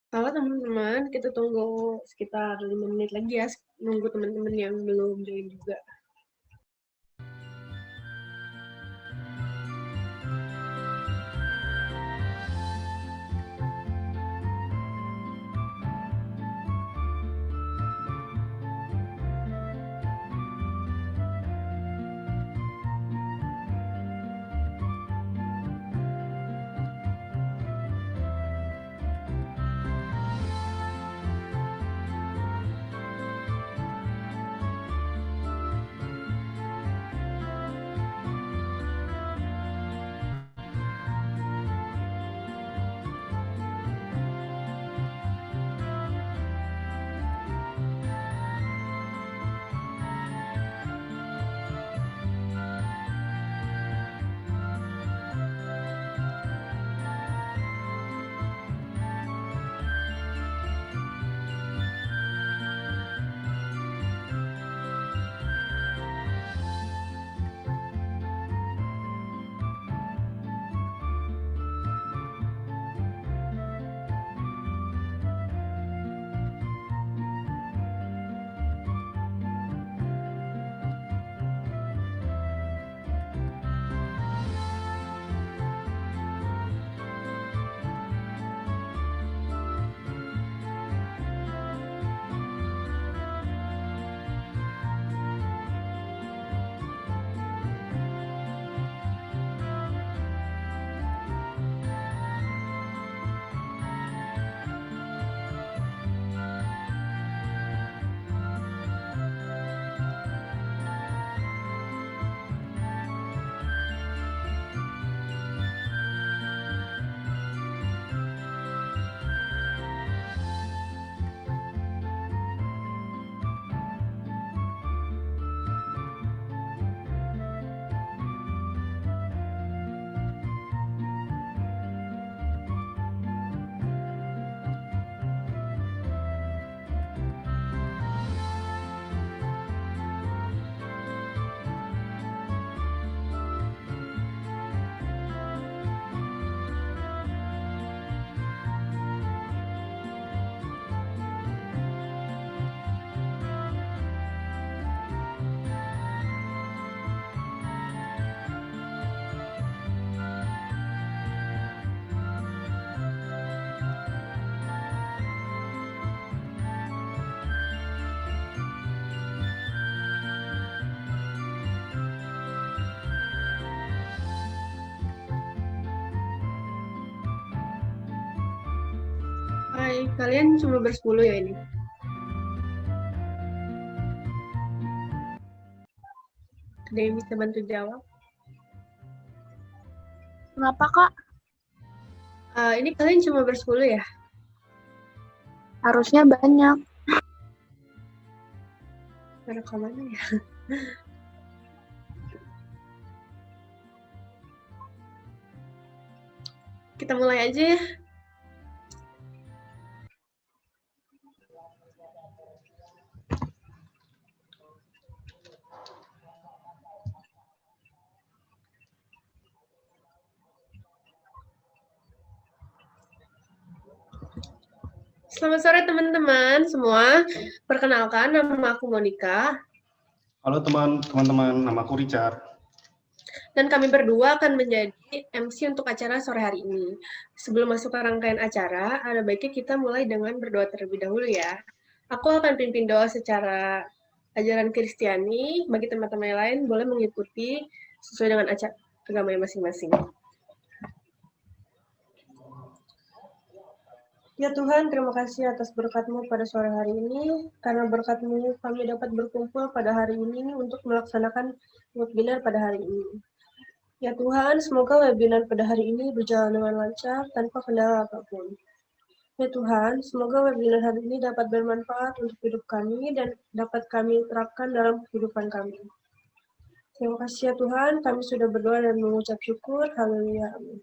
Halo teman-teman, kita tunggu sekitar 5 menit lagi ya, nunggu teman-teman yang belum join juga. Hai, kalian cuma bersepuluh ya ini? Ada yang bisa bantu jawab? Kenapa, Kak? Ini kalian cuma bersepuluh ya? Harusnya banyak. Rekamannya ya? Kita mulai aja ya. Selamat sore teman-teman semua. Perkenalkan, nama aku Monica. Halo teman-teman, nama aku Richard. Dan kami berdua akan menjadi MC untuk acara sore hari ini. Sebelum masuk ke rangkaian acara, ada baiknya kita mulai dengan berdoa terlebih dahulu ya. Aku akan pimpin doa secara ajaran Kristiani, bagi teman-teman yang lain boleh mengikuti sesuai dengan agamanya masing-masing. Ya Tuhan, terima kasih atas berkat-Mu pada sore hari ini. Karena berkat-Mu kami dapat berkumpul pada hari ini untuk melaksanakan webinar pada hari ini. Ya Tuhan, semoga webinar pada hari ini berjalan dengan lancar tanpa kendala apapun. Ya Tuhan, semoga webinar hari ini dapat bermanfaat untuk hidup kami dan dapat kami terapkan dalam kehidupan kami. Terima kasih ya Tuhan, kami sudah berdoa dan mengucap syukur. Haleluya. Amin.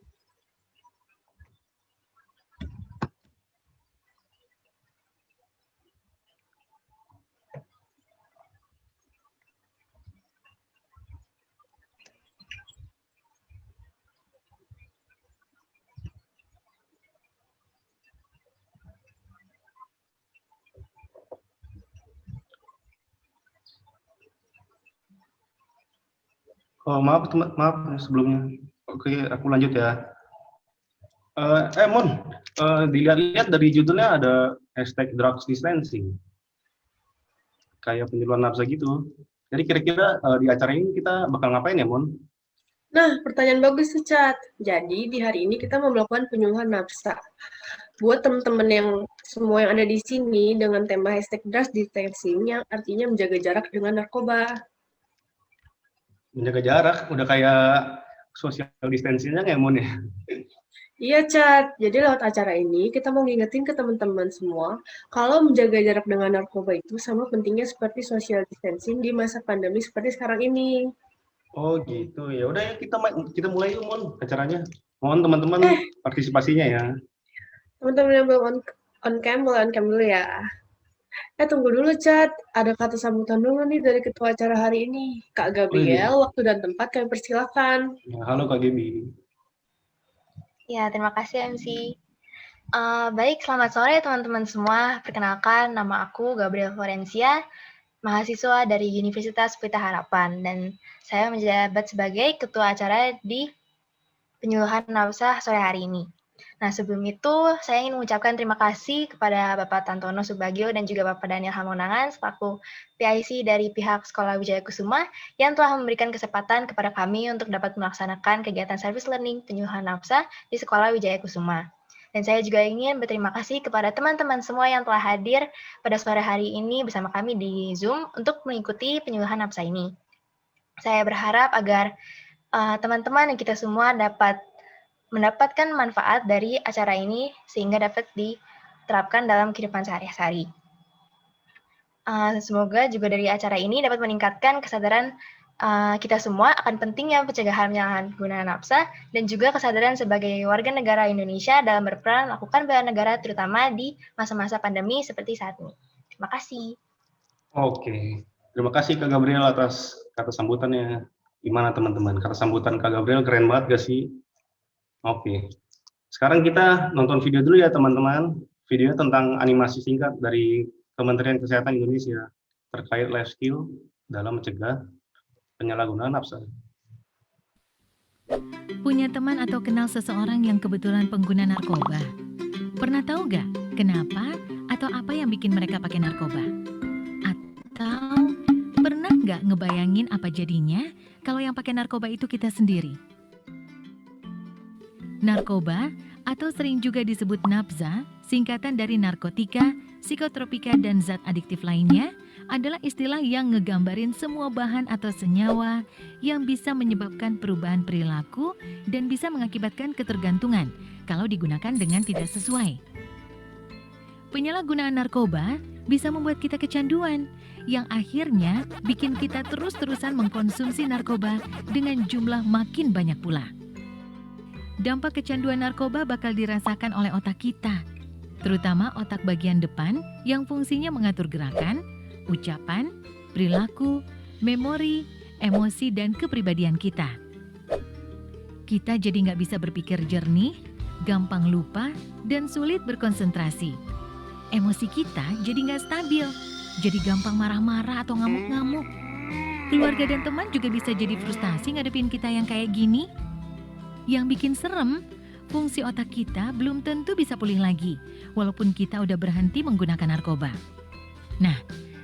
Oh, maaf sebelumnya. Oke, aku lanjut ya. Mon, dilihat-lihat dari judulnya ada hashtag drugs dispensing, kayak penyuluhan nafsa gitu. Jadi kira-kira di acara ini kita bakal ngapain ya, Mon? Nah, pertanyaan bagus tuh, Cat. Jadi, di hari ini kita mau melakukan penyuluhan nafsa. Buat teman-teman yang semua yang ada di sini dengan tema hashtag drugs distancing yang artinya menjaga jarak dengan narkoba. Menjaga jarak, udah kayak social distancing-nya ya, Mon ya? Iya, Cat. Jadi lewat acara ini kita mau ngingetin ke teman-teman semua kalau menjaga jarak dengan narkoba itu sama pentingnya seperti social distancing di masa pandemi seperti sekarang ini. Oh gitu, ya udah ya kita mulai yuk, Mon, acaranya. Mohon teman-teman Eh, partisipasinya ya. teman-teman yang belum on cam, boleh on cam dulu ya. Tunggu dulu, Cat. Ada kata sambutan dulu nih dari ketua acara hari ini. Kak Oh iya, Gabriel, waktu dan tempat kami persilakan. ya, halo Kak Gebi. Ya, terima kasih MC. Baik, selamat sore teman-teman semua. Perkenalkan, nama aku Gabriel Florencia, mahasiswa dari Universitas Pelita Harapan, dan saya menjabat sebagai ketua acara di penyuluhan nafsa sore hari ini. Nah, sebelum itu, saya ingin mengucapkan terima kasih kepada Bapak Tantono Subagio dan juga Bapak Daniel Hamonangan selaku PIC dari pihak Sekolah Wijaya Kusuma yang telah memberikan kesempatan kepada kami untuk dapat melaksanakan kegiatan service learning penyuluhan nafsa di Sekolah Wijaya Kusuma. Dan saya juga ingin berterima kasih kepada teman-teman semua yang telah hadir pada sore hari ini bersama kami di Zoom untuk mengikuti penyuluhan nafsa ini. Saya berharap agar teman-teman dan kita semua dapat mendapatkan manfaat dari acara ini sehingga dapat diterapkan dalam kehidupan sehari-hari. Semoga juga dari acara ini dapat meningkatkan kesadaran kita semua akan pentingnya pencegahan penyalahgunaan nafsa dan juga kesadaran sebagai warga negara Indonesia dalam berperan melakukan bela negara terutama di masa-masa pandemi seperti saat ini. Terima kasih. Oke, terima kasih Kak Gabriel atas kata sambutannya. Gimana teman-teman? Kata sambutan Kak Gabriel keren banget gak sih? Oke, sekarang kita nonton video dulu ya teman-teman. Video tentang animasi singkat dari Kementerian Kesehatan Indonesia terkait life skill dalam mencegah penyalahgunaan nafsa. Punya teman atau kenal seseorang yang kebetulan pengguna narkoba? Pernah tahu gak kenapa atau apa yang bikin mereka pakai narkoba? Atau pernah gak ngebayangin apa jadinya kalau yang pakai narkoba itu kita sendiri? Narkoba atau sering juga disebut nafza, singkatan dari narkotika, psikotropika, dan zat adiktif lainnya, adalah istilah yang ngegambarin semua bahan atau senyawa yang bisa menyebabkan perubahan perilaku dan bisa mengakibatkan ketergantungan kalau digunakan dengan tidak sesuai. Penyalahgunaan narkoba bisa membuat kita kecanduan, yang akhirnya bikin kita terus-terusan mengkonsumsi narkoba dengan jumlah makin banyak pula. Dampak kecanduan narkoba bakal dirasakan oleh otak kita, terutama otak bagian depan yang fungsinya mengatur gerakan, ucapan, perilaku, memori, emosi, dan kepribadian kita. Kita jadi nggak bisa berpikir jernih, gampang lupa, dan sulit berkonsentrasi. Emosi kita jadi nggak stabil, jadi gampang marah-marah atau ngamuk-ngamuk. Keluarga dan teman juga bisa jadi frustasi ngadepin kita yang kayak gini. Yang bikin serem, fungsi otak kita belum tentu bisa pulih lagi, walaupun kita udah berhenti menggunakan narkoba. Nah,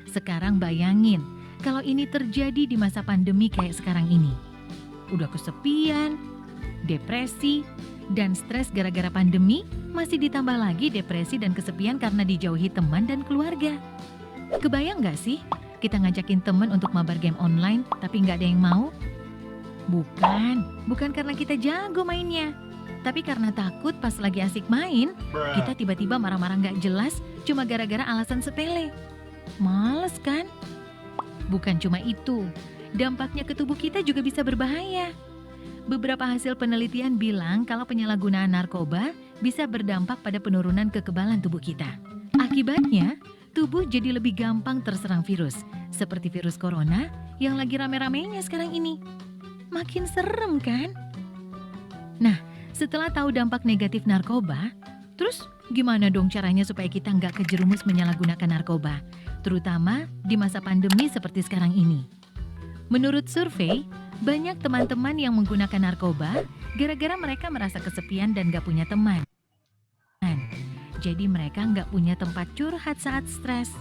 sekarang bayangin kalau ini terjadi di masa pandemi kayak sekarang ini. Udah kesepian, depresi, dan stres gara-gara pandemi, masih ditambah lagi depresi dan kesepian karena dijauhi teman dan keluarga. Kebayang gak sih kita ngajakin teman untuk mabar game online tapi gak ada yang mau? Bukan karena kita jago mainnya, tapi karena takut pas lagi asik main, kita tiba-tiba marah-marah gak jelas cuma gara-gara alasan sepele. Males kan? Bukan cuma itu, dampaknya ke tubuh kita juga bisa berbahaya. Beberapa hasil penelitian bilang kalau penyalahgunaan narkoba bisa berdampak pada penurunan kekebalan tubuh kita. Akibatnya, tubuh jadi lebih gampang terserang virus, seperti virus corona yang lagi rame-ramenya sekarang ini. Makin serem kan? Nah, setelah tahu dampak negatif narkoba, terus gimana dong caranya supaya kita nggak kejerumus menyalahgunakan narkoba, terutama di masa pandemi seperti sekarang ini? Menurut survei, Banyak teman-teman yang menggunakan narkoba gara-gara mereka merasa kesepian dan gak punya teman. Jadi mereka nggak punya tempat curhat saat stres.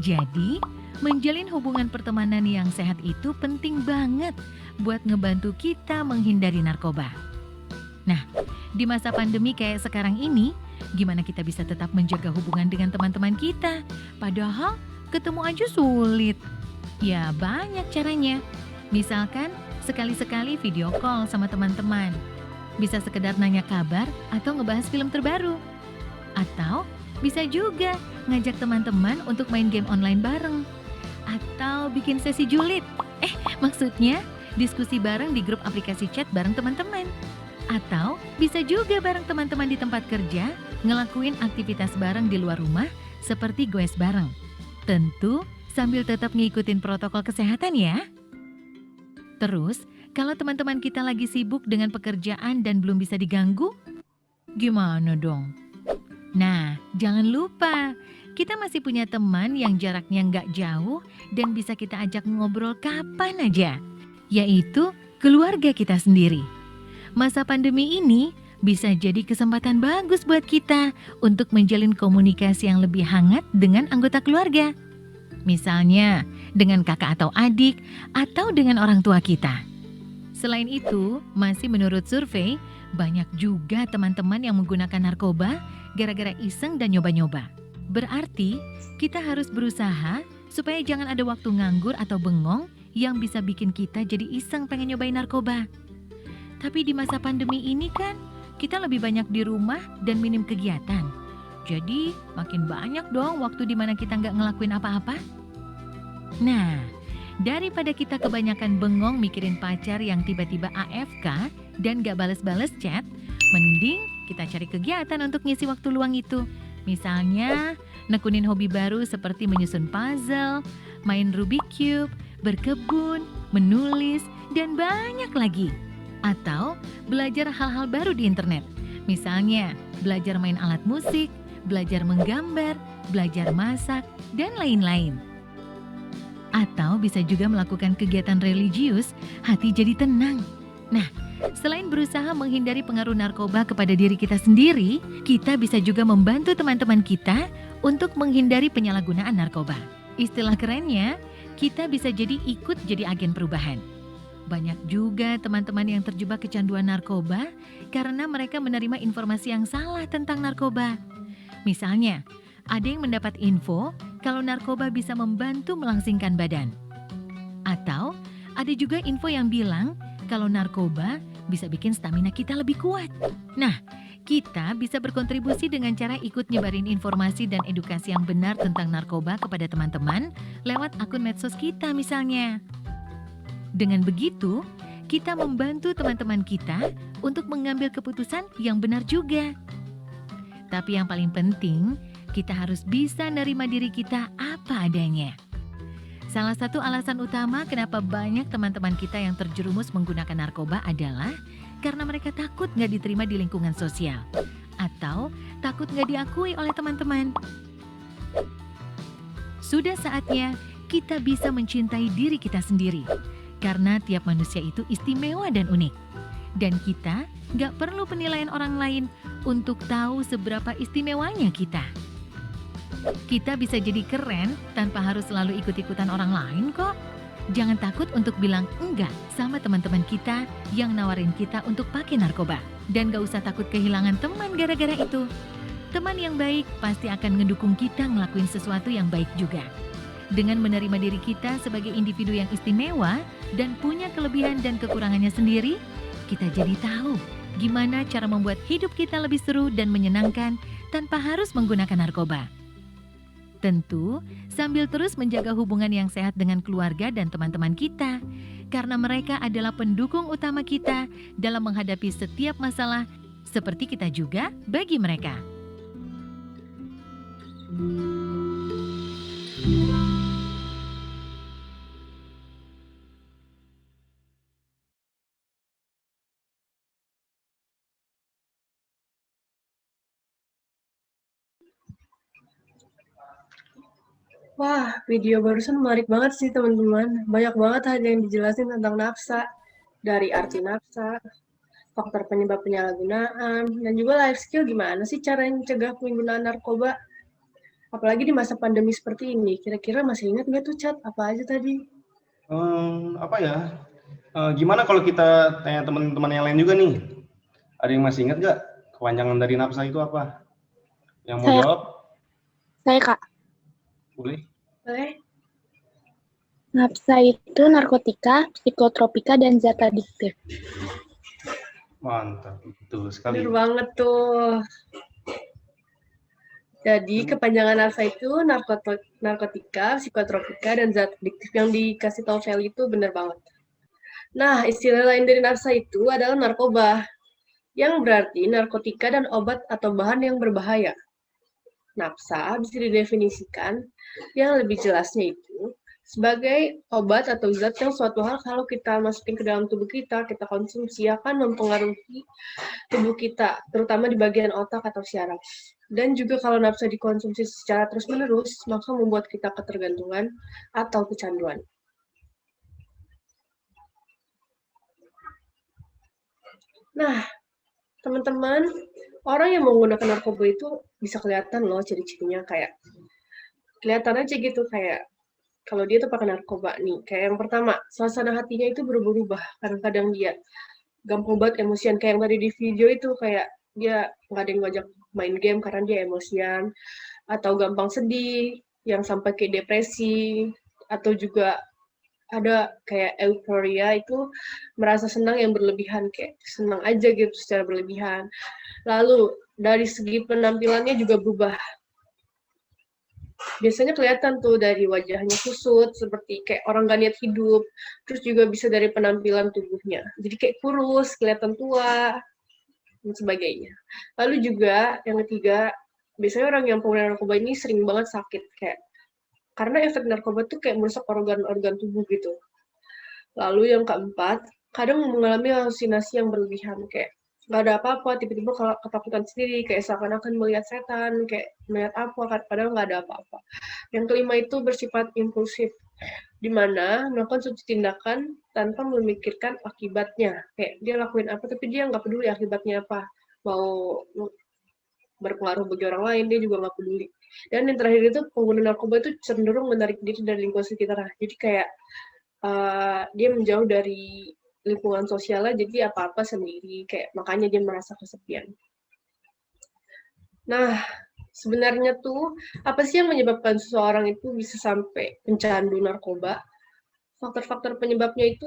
Jadi, menjalin hubungan pertemanan yang sehat itu penting banget buat ngebantu kita menghindari narkoba. Nah, di masa pandemi kayak sekarang ini, gimana kita bisa tetap menjaga hubungan dengan teman-teman kita? Padahal ketemu aja sulit. Ya, banyak caranya. Misalkan, sekali-sekali video call sama teman-teman. Bisa sekedar nanya kabar atau ngebahas film terbaru. Atau bisa juga ngajak teman-teman untuk main game online bareng. Atau bikin sesi julid. Maksudnya diskusi bareng di grup aplikasi chat bareng teman-teman. Atau bisa juga bareng teman-teman di tempat kerja ngelakuin aktivitas bareng di luar rumah seperti goes bareng. Tentu sambil tetap ngikutin protokol kesehatan ya. Terus, kalau teman-teman kita lagi sibuk dengan pekerjaan dan belum bisa diganggu, gimana dong? Nah, jangan lupa, kita masih punya teman yang jaraknya nggak jauh dan bisa kita ajak ngobrol kapan aja, yaitu keluarga kita sendiri. Masa pandemi ini bisa jadi kesempatan bagus buat kita untuk menjalin komunikasi yang lebih hangat dengan anggota keluarga. Misalnya, dengan kakak atau adik, atau dengan orang tua kita. Selain itu, masih menurut survei, banyak juga teman-teman yang menggunakan narkoba gara-gara iseng dan nyoba-nyoba. Berarti, kita harus berusaha supaya jangan ada waktu nganggur atau bengong yang bisa bikin kita jadi iseng pengen nyobain narkoba. Tapi di masa pandemi ini kan, kita lebih banyak di rumah dan minim kegiatan. Jadi, makin banyak dong waktu di mana kita nggak ngelakuin apa-apa. Nah, daripada kita kebanyakan bengong mikirin pacar yang tiba-tiba AFK dan gak bales-bales chat, mending kita cari kegiatan untuk ngisi waktu luang itu. Misalnya, nekunin hobi baru seperti menyusun puzzle, main Rubik Cube, berkebun, menulis, dan banyak lagi. Atau belajar hal-hal baru di internet. Misalnya, belajar main alat musik, belajar menggambar, belajar masak, dan lain-lain. Atau bisa juga melakukan kegiatan religius, hati jadi tenang. Nah, selain berusaha menghindari pengaruh narkoba kepada diri kita sendiri, kita bisa juga membantu teman-teman kita untuk menghindari penyalahgunaan narkoba. Istilah kerennya, kita bisa ikut jadi agen perubahan. Banyak juga teman-teman yang terjebak kecanduan narkoba karena mereka menerima informasi yang salah tentang narkoba. Misalnya, ada yang mendapat info kalau narkoba bisa membantu melangsingkan badan. Atau ada juga info yang bilang kalau narkoba bisa bikin stamina kita lebih kuat. Nah, kita bisa berkontribusi dengan cara ikut nyebarin informasi dan edukasi yang benar tentang narkoba kepada teman-teman lewat akun medsos kita misalnya. Dengan begitu, kita membantu teman-teman kita untuk mengambil keputusan yang benar juga. Tapi yang paling penting, kita harus bisa nerima diri kita apa adanya. Salah satu alasan utama kenapa banyak teman-teman kita yang terjerumus menggunakan narkoba adalah karena mereka takut nggak diterima di lingkungan sosial. Atau takut nggak diakui oleh teman-teman. Sudah saatnya kita bisa mencintai diri kita sendiri. Karena tiap manusia itu istimewa dan unik. Dan kita nggak perlu penilaian orang lain untuk tahu seberapa istimewanya kita. Kita bisa jadi keren tanpa harus selalu ikut-ikutan orang lain kok. Jangan takut untuk bilang enggak sama teman-teman kita yang nawarin kita untuk pakai narkoba. Dan gak usah takut kehilangan teman gara-gara itu. Teman yang baik pasti akan ngedukung kita ngelakuin sesuatu yang baik juga. Dengan menerima diri kita sebagai individu yang istimewa dan punya kelebihan dan kekurangannya sendiri, kita jadi tahu gimana cara membuat hidup kita lebih seru dan menyenangkan tanpa harus menggunakan narkoba. Tentu, sambil terus menjaga hubungan yang sehat dengan keluarga dan teman-teman kita, karena mereka adalah pendukung utama kita dalam menghadapi setiap masalah, seperti kita juga bagi mereka. Wah, video barusan menarik banget sih teman-teman. Banyak banget hal yang dijelasin tentang nafsa. Dari arti nafsa, faktor penyebab penyalahgunaan, dan juga life skill gimana sih cara mencegah penggunaan narkoba. Apalagi di masa pandemi seperti ini. Kira-kira masih ingat nggak tuh, Chat? Apa aja tadi? Apa ya? Gimana kalau kita tanya teman-teman yang lain juga nih? Ada yang masih ingat nggak kepanjangan dari nafsa itu apa? Yang mau jawab? Saya Kak. Boleh? Boleh? Nafsa itu narkotika, psikotropika, dan zat adiktif. Mantap, betul sekali. Bener banget tuh. Jadi kepanjangan nafsa itu narkotika, psikotropika, dan zat adiktif yang dikasih tahu Feli itu bener banget. Nah, istilah lain dari nafsa itu adalah narkoba, yang berarti narkotika dan obat atau bahan yang berbahaya. Nafsa bisa didefinisikan yang lebih jelasnya itu sebagai obat atau zat yang suatu hal kalau kita masukin ke dalam tubuh kita konsumsi akan mempengaruhi tubuh kita, terutama di bagian otak atau syaraf. Dan juga kalau nafsa dikonsumsi secara terus-menerus, maka membuat kita ketergantungan atau kecanduan. Nah, teman-teman, orang yang menggunakan narkoba itu bisa kelihatan loh ciri-cirinya, kayak kelihatan aja gitu, kayak kalau dia tuh pakai narkoba nih. Kayak yang pertama, suasana hatinya itu berubah-ubah. Kadang-kadang dia gampang banget emosian, kayak yang tadi di video itu, kayak dia nggak ada yang ngajak main game karena dia emosian, atau gampang sedih, yang sampai ke depresi, atau juga ada kayak euforia itu merasa senang yang berlebihan, kayak senang aja gitu secara berlebihan. Lalu dari segi penampilannya juga berubah. Biasanya kelihatan tuh dari wajahnya kusut, seperti kayak orang gak niat hidup. Terus juga bisa dari penampilan tubuhnya. Jadi kayak kurus, kelihatan tua, dan sebagainya. Lalu juga yang ketiga, biasanya orang yang pengguna narkoba ini sering banget sakit, kayak karena efek narkoba tuh kayak merusak organ-organ tubuh gitu. Lalu yang keempat, kadang mengalami halusinasi yang berlebihan, kayak nggak ada apa-apa, tiba-tiba kalau ketakutan sendiri, kayak seakan-akan melihat setan, kayak melihat apa, padahal nggak ada apa-apa. Yang kelima itu bersifat impulsif, di mana melakukan suatu tindakan tanpa memikirkan akibatnya. Kayak dia lakuin apa, tapi dia nggak peduli akibatnya apa. Mau berpengaruh bagi orang lain, dia juga nggak peduli. Dan yang terakhir itu, pengguna narkoba itu cenderung menarik diri dari lingkungan sekitar. Jadi kayak dia menjauh dari lingkungan sosialnya, jadi apa-apa sendiri, kayak makanya dia merasa kesepian. Nah, sebenarnya tuh apa sih yang menyebabkan seseorang itu bisa sampai pencandu narkoba? Faktor-faktor penyebabnya itu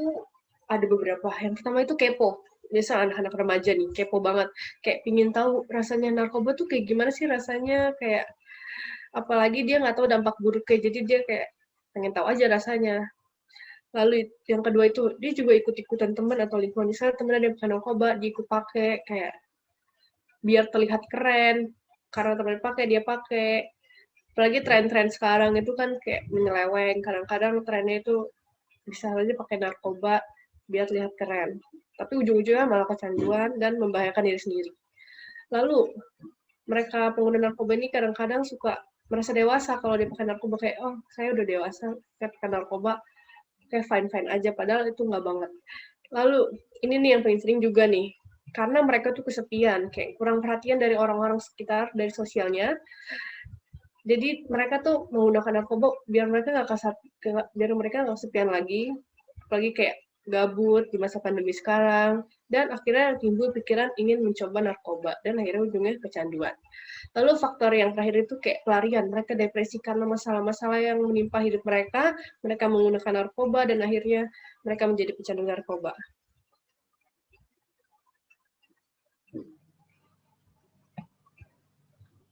ada beberapa. Yang pertama itu kepo. Biasa anak-anak remaja nih, kepo banget. Kayak pingin tahu rasanya narkoba tuh kayak gimana sih rasanya, kayak apalagi dia nggak tahu dampak buruknya, jadi dia kayak pengen tahu aja rasanya. Lalu yang kedua itu, dia juga ikut-ikutan teman atau lingkungan. Misalnya temen ada yang pakai narkoba, dia ikut pakai, kayak biar terlihat keren, karena temen pakai, dia pakai. Apalagi tren-tren sekarang itu kan kayak menyeleweng, kadang-kadang trennya itu bisa aja pakai narkoba biar terlihat keren. Tapi ujung-ujungnya malah kecanduan dan membahayakan diri sendiri. Lalu, mereka pengguna narkoba ini kadang-kadang suka merasa dewasa kalau dia pakai narkoba, kayak, oh saya udah dewasa, saya pakai narkoba, kayak fine-fine aja, padahal itu nggak banget. Lalu, ini nih yang paling sering juga nih, karena mereka tuh kesepian, kayak kurang perhatian dari orang-orang sekitar, dari sosialnya, jadi mereka tuh menggunakan narkoba biar mereka nggak kesepian lagi, apalagi kayak gabut di masa pandemi sekarang, dan akhirnya timbul pikiran ingin mencoba narkoba, dan akhirnya ujungnya kecanduan. Lalu faktor yang terakhir itu kayak pelarian, mereka depresi karena masalah-masalah yang menimpa hidup mereka menggunakan narkoba, dan akhirnya mereka menjadi pecandu narkoba.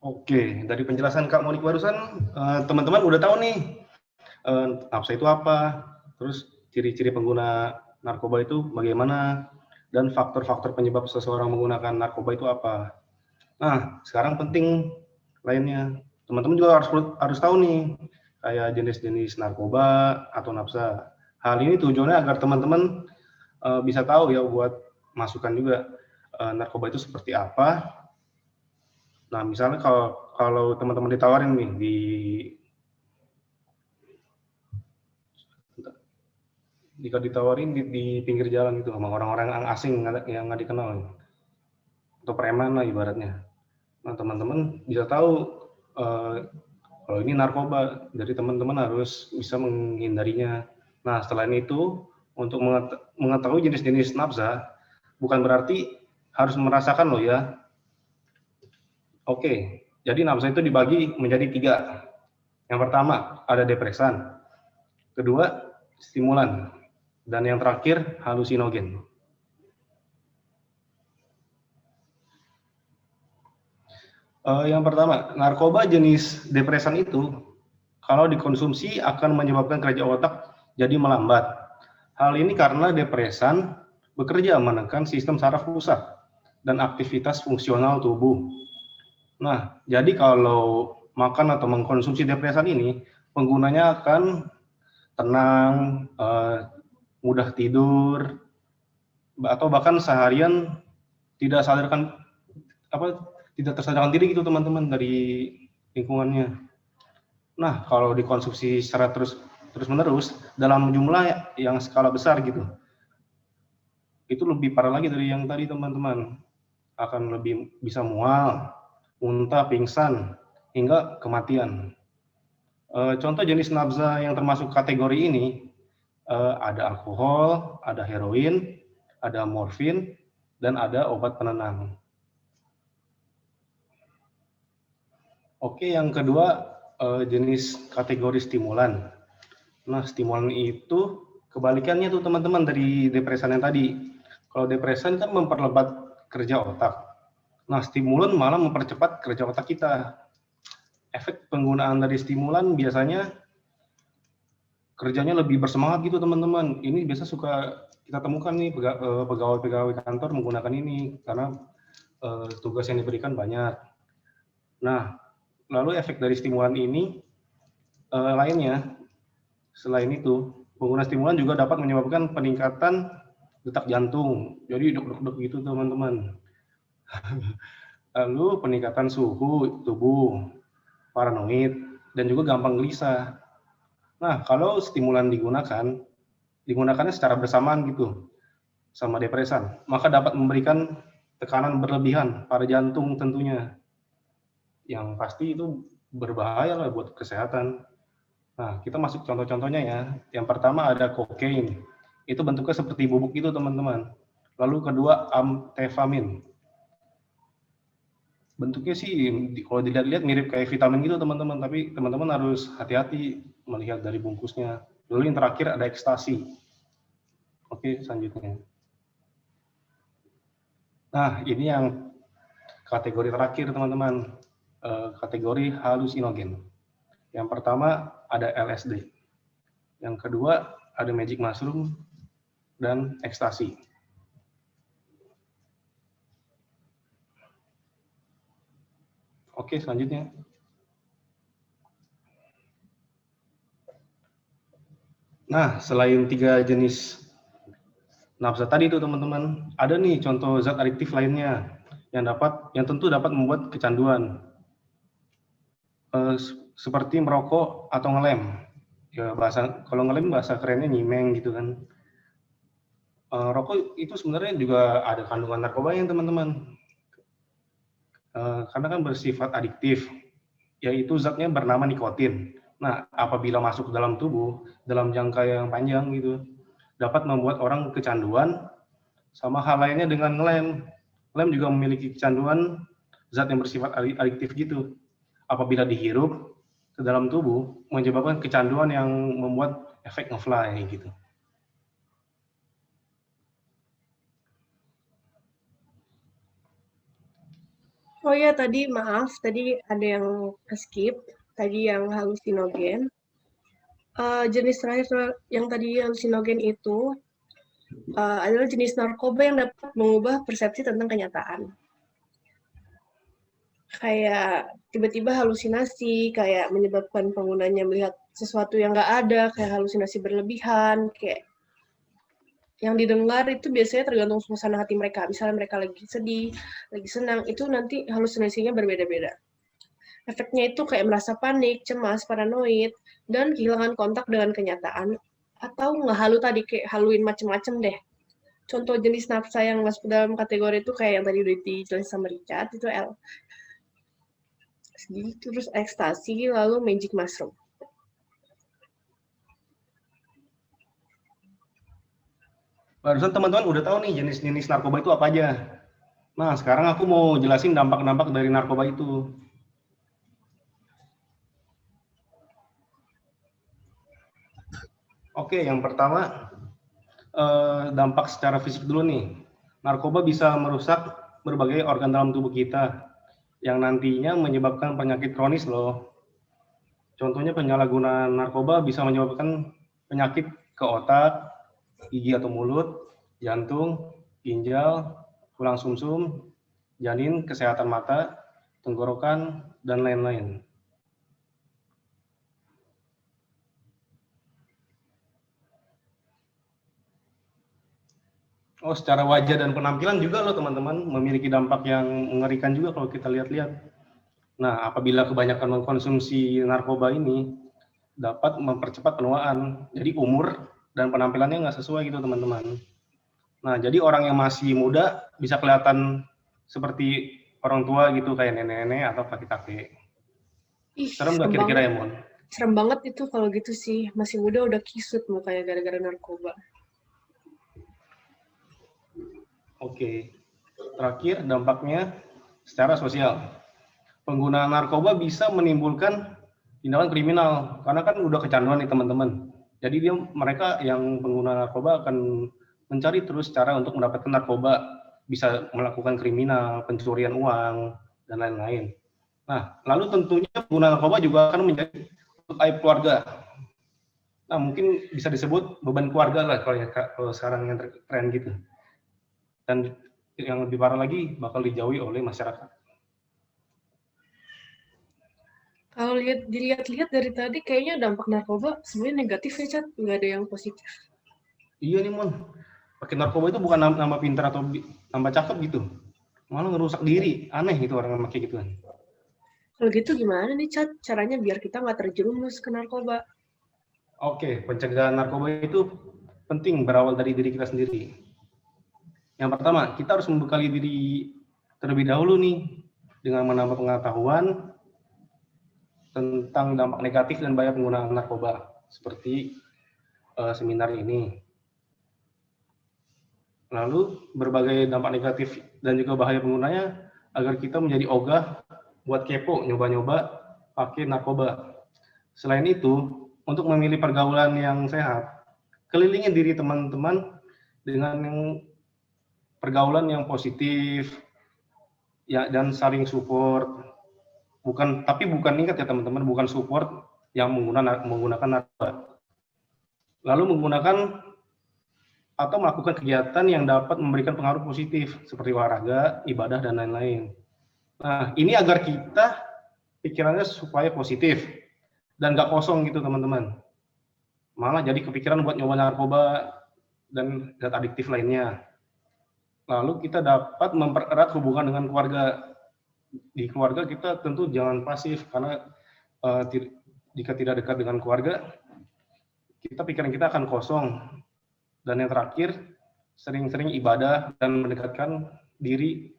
Oke, dari penjelasan Kak Monik barusan, teman-teman udah tahu nih nafsa itu apa, terus ciri-ciri pengguna narkoba itu bagaimana, dan faktor-faktor penyebab seseorang menggunakan narkoba itu apa. Nah, sekarang penting lainnya, teman-teman juga harus tahu nih, kayak jenis-jenis narkoba atau nafsa. Hal ini tujuannya agar teman-teman bisa tahu ya, buat masukan juga narkoba itu seperti apa. Nah, misalnya kalau teman-teman ditawarin nih jika ditawarin di pinggir jalan gitu sama orang-orang asing yang nggak dikenal atau preman lah ibaratnya. Nah teman-teman bisa tahu kalau ini narkoba, jadi teman-teman harus bisa menghindarinya. Nah selain itu untuk mengetahui jenis-jenis nafza bukan berarti harus merasakan loh ya. Oke, jadi nafza itu dibagi menjadi 3. Yang pertama ada depresan, kedua stimulan, dan yang terakhir halusinogen. Yang pertama, narkoba jenis depresan itu kalau dikonsumsi akan menyebabkan kerja otak jadi melambat. Hal ini karena depresan bekerja menekan sistem saraf pusat dan aktivitas fungsional tubuh. Nah, jadi kalau makan atau mengkonsumsi depresan ini, penggunanya akan tenang, mudah tidur, atau bahkan seharian tidak tersadarkan diri gitu teman-teman dari lingkungannya. Nah, kalau dikonsumsi secara terus-menerus dalam jumlah yang skala besar gitu, itu lebih parah lagi dari yang tadi teman-teman. Akan lebih bisa mual, muntah, pingsan, hingga kematian. Contoh jenis nafza yang termasuk kategori ini, ada alkohol, ada heroin, ada morfin, dan ada obat penenang. Oke, yang kedua jenis kategori stimulan. Nah, stimulan itu kebalikannya tuh teman-teman dari depresan yang tadi. Kalau depresan kan memperlambat kerja otak. Nah, stimulan malah mempercepat kerja otak kita. Efek penggunaan dari stimulan biasanya kerjanya lebih bersemangat gitu teman-teman. Ini biasa suka kita temukan nih pegawai-pegawai kantor menggunakan ini karena tugas yang diberikan banyak. Nah, lalu efek dari stimulan ini lainnya, selain itu, penggunaan stimulan juga dapat menyebabkan peningkatan detak jantung. Jadi deg-deg gitu teman-teman. Lalu peningkatan suhu tubuh, paranoid, dan juga gampang gelisah. Nah, kalau stimulan digunakannya secara bersamaan gitu, sama depresan, maka dapat memberikan tekanan berlebihan pada jantung tentunya. Yang pasti itu berbahaya lah buat kesehatan. Nah, kita masuk contoh-contohnya ya. Yang pertama ada kokain. Itu bentuknya seperti bubuk itu teman-teman. Lalu kedua amfetamin. Bentuknya sih kalau dilihat mirip kayak vitamin gitu teman-teman, tapi teman-teman harus hati-hati melihat dari bungkusnya. Lalu yang terakhir ada ekstasi. Oke, selanjutnya. Nah, ini yang kategori terakhir teman-teman. Kategori halusinogen. Yang pertama ada LSD. Yang kedua ada magic mushroom dan ekstasi. Oke, selanjutnya. Nah, selain 3 jenis nafza tadi itu teman-teman, ada nih contoh zat adiktif lainnya yang tentu dapat membuat kecanduan. Seperti merokok atau ngelem. Ya kalau ngelem bahasa kerennya nyimeng gitu kan. Rokok itu sebenarnya juga ada kandungan narkobanya teman-teman. Karena kan bersifat adiktif, yaitu zatnya bernama nikotin. Nah, apabila masuk ke dalam tubuh dalam jangka yang panjang gitu, dapat membuat orang kecanduan. Sama hal lainnya dengan ngelem. Ngelem juga memiliki kecanduan zat yang bersifat adiktif gitu. Apabila dihirup ke dalam tubuh, menyebabkan kecanduan yang membuat efek nge-fly gitu. Oh ya, tadi maaf, tadi ada yang skip, tadi yang halusinogen. Jenis terakhir yang tadi halusinogen itu adalah jenis narkoba yang dapat mengubah persepsi tentang kenyataan. Kayak tiba-tiba halusinasi, kayak menyebabkan penggunanya melihat sesuatu yang nggak ada, kayak halusinasi berlebihan, kayak yang didengar itu biasanya tergantung suasana hati mereka. Misalnya mereka lagi sedih, lagi senang, itu nanti halusinasinya berbeda-beda. Efeknya itu kayak merasa panik, cemas, paranoid, dan kehilangan kontak dengan kenyataan Atau ngehalu tadi, kayak haluin macem-macem deh. Contoh jenis nafsa yang masuk dalam kategori itu kayak yang tadi udah dijelasin sama Richard, itu LSD, terus ekstasi, lalu magic mushroom. Barusan teman-teman udah tahu nih jenis-jenis narkoba itu apa aja. Nah, sekarang aku mau jelasin dampak-dampak dari narkoba itu. Oke, yang pertama dampak secara fisik dulu nih. Narkoba bisa merusak berbagai organ dalam tubuh kita yang nantinya menyebabkan penyakit kronis loh. Contohnya penyalahgunaan narkoba bisa menyebabkan penyakit ke otak, gigi atau mulut, jantung, ginjal, tulang sumsum, janin, kesehatan mata, tenggorokan, dan lain-lain. Oh, secara wajah dan penampilan juga loh teman-teman, memiliki dampak yang mengerikan juga kalau kita lihat-lihat. Nah, apabila kebanyakan mengkonsumsi narkoba ini, dapat mempercepat penuaan. Jadi umur dan penampilannya nggak sesuai gitu teman-teman. Nah, jadi orang yang masih muda bisa kelihatan seperti orang tua gitu, kayak nenek-nenek atau kakek-kakek. Ih, Serem nggak serem kira-kira ya, banget. Mon? Serem banget itu kalau gitu sih. Masih muda udah kisut mukanya gara-gara narkoba. Oke. Terakhir, dampaknya secara sosial. Penggunaan narkoba bisa menimbulkan tindakan kriminal, karena kan udah kecanduan nih teman-teman. Jadi mereka yang pengguna narkoba akan mencari terus cara untuk mendapatkan narkoba, bisa melakukan kriminal, pencurian uang, dan lain-lain. Nah, lalu tentunya pengguna narkoba juga akan menjadi aib keluarga. Nah, mungkin bisa disebut beban keluarga lah kalau sekarang yang tren gitu. Dan yang lebih parah lagi, bakal dijauhi oleh masyarakat. Kalau dilihat-lihat dari tadi, kayaknya dampak narkoba sebenarnya negatif ya, Cat. Nggak ada yang positif. Iya nih, Mon. Pakai narkoba itu bukan nama pintar atau nama cakep gitu. Malah ngerusak diri. Aneh gitu orang yang pakai gituan. Kalau gitu gimana nih, Cat? Caranya biar kita nggak terjerumus ke narkoba? Oke, pencegahan narkoba itu penting berawal dari diri kita sendiri. Yang pertama, kita harus membekali diri terlebih dahulu nih dengan menambah pengetahuan tentang dampak negatif dan bahaya penggunaan narkoba, seperti seminar ini. Lalu berbagai dampak negatif dan juga bahaya penggunanya agar kita menjadi ogah buat kepo, nyoba-nyoba pakai narkoba. Selain itu, untuk memilih pergaulan yang sehat, kelilingi diri teman-teman dengan pergaulan yang positif ya, dan saling support. Tapi bukan ingat ya teman-teman, bukan support yang menggunakan narkoba. Lalu menggunakan atau melakukan kegiatan yang dapat memberikan pengaruh positif seperti olahraga, ibadah, dan lain-lain. Nah, ini agar kita pikirannya supaya positif dan gak kosong gitu teman-teman. Malah jadi kepikiran buat nyoba narkoba dan zat adiktif lainnya. Lalu kita dapat mempererat hubungan dengan keluarga. Di keluarga kita tentu jangan pasif, karena jika tidak dekat dengan keluarga, pikiran kita akan kosong. Dan yang terakhir, sering-sering ibadah dan mendekatkan diri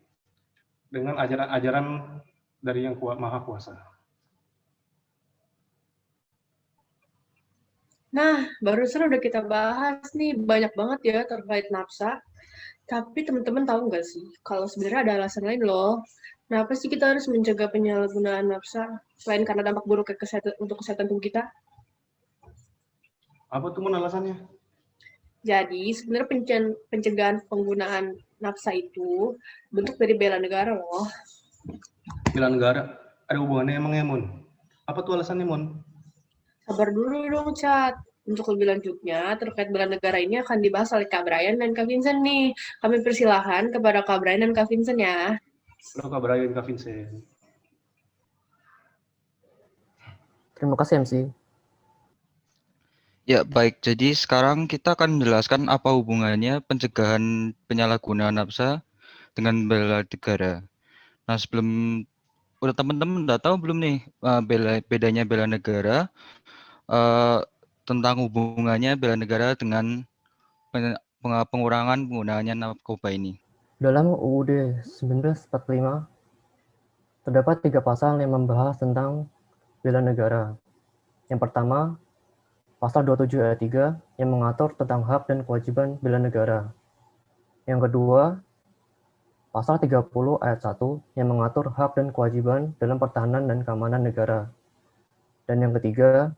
dengan ajaran-ajaran dari Yang Maha Kuasa. Nah, barusan udah kita bahas nih, banyak banget ya terkait nafsa. Tapi teman-teman tahu nggak sih, kalau sebenarnya ada alasan lain loh. Kenapa sih kita harus mencegah penyalahgunaan nafsa, selain karena dampak buruk untuk kesehatan tubuh kita? Apa tuh alasannya? Jadi, sebenarnya pencegahan penggunaan nafsa itu bentuk dari bela negara loh. Bela negara? Ada hubungannya emang ya, Mon? Apa tuh alasannya, Mon? Sabar dulu dong, Cat. Untuk lebih lanjutnya, terkait bela negara ini akan dibahas oleh Kak Brian dan Kak Vincent nih. Kami persilahkan kepada Kak Brian dan Kak Vincent ya. Halo Kak Brian, Kak Vincent. Terima kasih, MC. Ya, baik. Jadi sekarang kita akan menjelaskan apa hubungannya pencegahan penyalahgunaan nafsa dengan bela negara. Nah, teman-teman udah tahu belum nih bedanya bela negara tentang hubungannya bela negara dengan pengurangan penggunaannya narkoba ini. Dalam UUD 1945, terdapat 3 pasal yang membahas tentang bela negara. Yang pertama, pasal 27 ayat 3 yang mengatur tentang hak dan kewajiban bela negara. Yang kedua, pasal 30 ayat 1 yang mengatur hak dan kewajiban dalam pertahanan dan keamanan negara. Dan yang ketiga,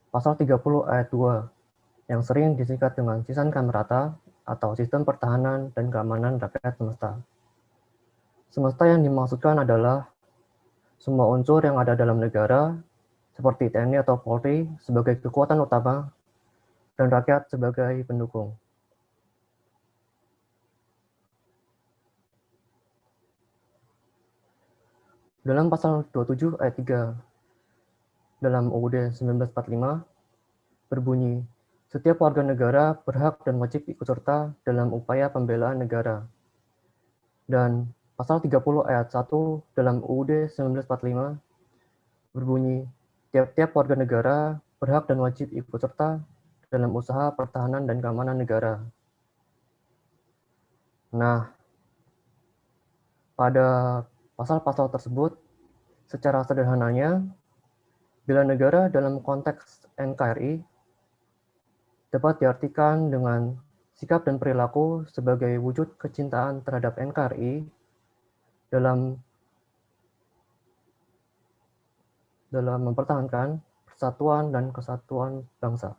pasal 30 ayat 2 yang sering disingkat dengan Sisan Kamerata atau Sistem Pertahanan dan Keamanan Rakyat Semesta. Semesta yang dimaksudkan adalah semua unsur yang ada dalam negara, seperti TNI atau Polri sebagai kekuatan utama dan rakyat sebagai pendukung. Dalam pasal 27 ayat 3 dalam UUD 1945 berbunyi, setiap warga negara berhak dan wajib ikut serta dalam upaya pembelaan negara. Dan pasal 30 ayat 1 dalam UUD 1945 berbunyi, tiap-tiap warga negara berhak dan wajib ikut serta dalam usaha pertahanan dan keamanan negara. Nah, pada pasal-pasal tersebut, secara sederhananya, bela negara dalam konteks NKRI dapat diartikan dengan sikap dan perilaku sebagai wujud kecintaan terhadap NKRI dalam mempertahankan persatuan dan kesatuan bangsa.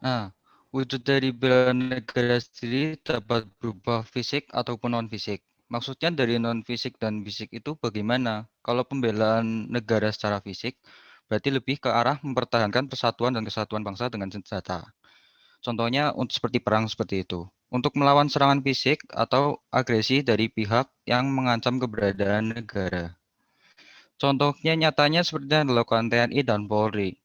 Nah, wujud dari bela negara sendiri dapat berupa fisik ataupun non-fisik. Maksudnya dari non-fisik dan fisik itu bagaimana? Kalau pembelaan negara secara fisik, berarti lebih ke arah mempertahankan persatuan dan kesatuan bangsa dengan senjata. Contohnya untuk seperti perang seperti itu. Untuk melawan serangan fisik atau agresi dari pihak yang mengancam keberadaan negara. Contohnya nyatanya seperti yang dilakukan TNI dan Polri.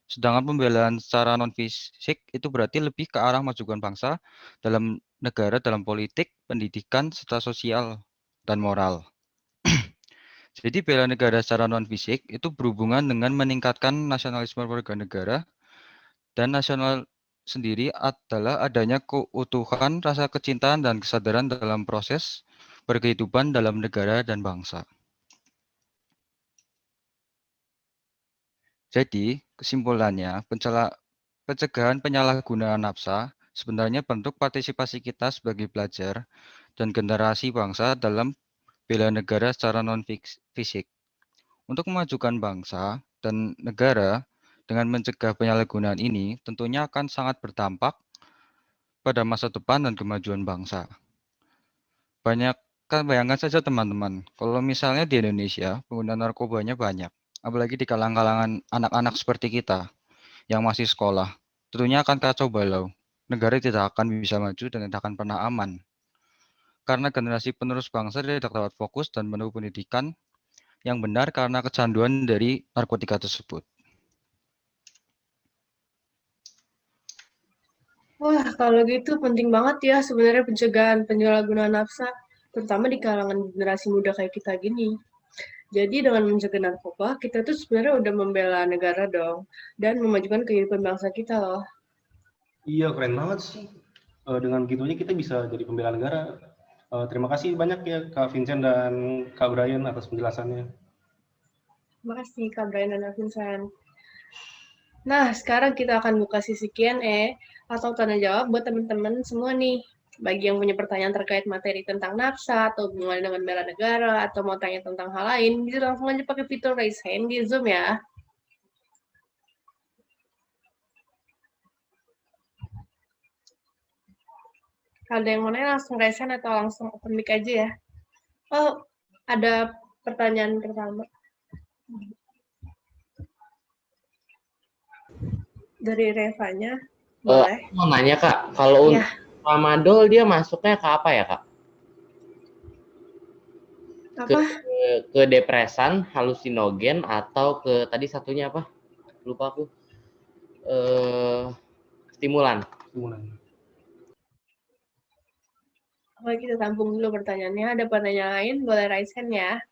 Sedangkan pembelaan secara non-fisik itu berarti lebih ke arah memajukan bangsa dalam negara, dalam politik, pendidikan, serta sosial dan moral. Jadi bela negara secara non-fisik itu berhubungan dengan meningkatkan nasionalisme warga negara, dan nasional sendiri adalah adanya keutuhan, rasa kecintaan, dan kesadaran dalam proses berkehidupan dalam negara dan bangsa. Jadi, kesimpulannya, pencegahan penyalahgunaan nafsa sebenarnya bentuk partisipasi kita sebagai pelajar dan generasi bangsa dalam bela negara secara non-fisik. Untuk memajukan bangsa dan negara dengan mencegah penyalahgunaan ini tentunya akan sangat berdampak pada masa depan dan kemajuan bangsa. Bayangkan saja teman-teman, kalau misalnya di Indonesia pengguna narkobanya banyak, apalagi di kalangan anak-anak seperti kita yang masih sekolah, tentunya akan kacau balau. Negara tidak akan bisa maju dan tidak akan pernah aman. Karena generasi penerus bangsa tidak dapat fokus dan menempuh pendidikan yang benar karena kecanduan dari narkotika tersebut. Wah, kalau gitu penting banget ya sebenarnya pencegahan penyalahgunaan nafsa, terutama di kalangan generasi muda kayak kita gini. Jadi dengan mencegah narkoba, kita tuh sebenarnya udah membela negara dong, dan memajukan kehidupan bangsa kita loh. Iya, keren banget sih. Dengan begitunya kita bisa jadi pembela negara. Terima kasih banyak ya Kak Vincent dan Kak Brian atas penjelasannya. Terima kasih Kak Brian dan Vincent. Nah, sekarang kita akan buka sisi Q&A atau tanya jawab buat teman-teman semua nih. Bagi yang punya pertanyaan terkait materi tentang nafsa atau hubungannya dengan bela negara atau mau tanya tentang hal lain, bisa langsung aja pakai fitur raise hand di Zoom ya. Kalau ada yang mau nanya langsung raise hand atau langsung open mic aja ya. Oh, ada pertanyaan pertama. Dari Revanya, boleh? Mau nanya Kak, kalau Iya. tramadol dia masuknya ke apa ya Kak? Apa? Ke depresan, halusinogen, atau ke tadi satunya apa? Lupa aku. Stimulan. Oke, kita tampung dulu pertanyaannya. Ada pertanyaan lain, boleh raise hand ya.